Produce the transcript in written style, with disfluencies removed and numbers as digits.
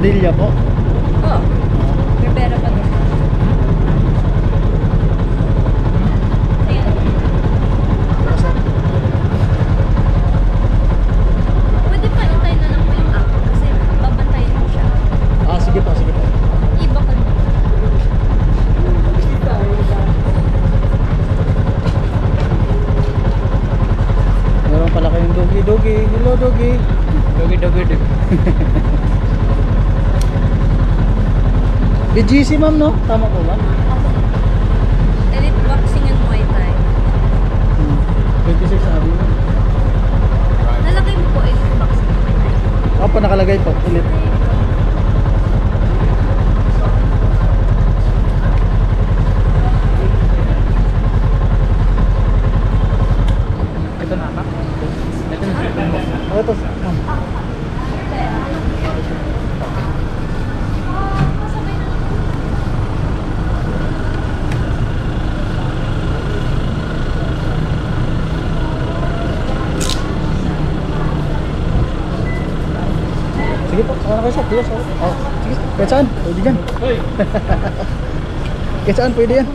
Padilla po. Oo. May pera pa doon. Ayan. Pwede pa intay na lang po yung app kasi babantayin mo siya. Ah, sige po, sige po. Iba ka mo. Meron pala kayong doggy. Hello, doggy. Doggy. BGC ma'am, no? Tama po ba? Elite boxing and Muay Thai. 26 sabi mo. Nalagay mo po elite boxing and Muay Thai. Opo, nakalagay po. Ulit. Ito na ba? Ito na. Ito. Sige po, sana kayo sir. Sige, sige. Kahit saan, pwede dyan. Kahit saan, pwede yan.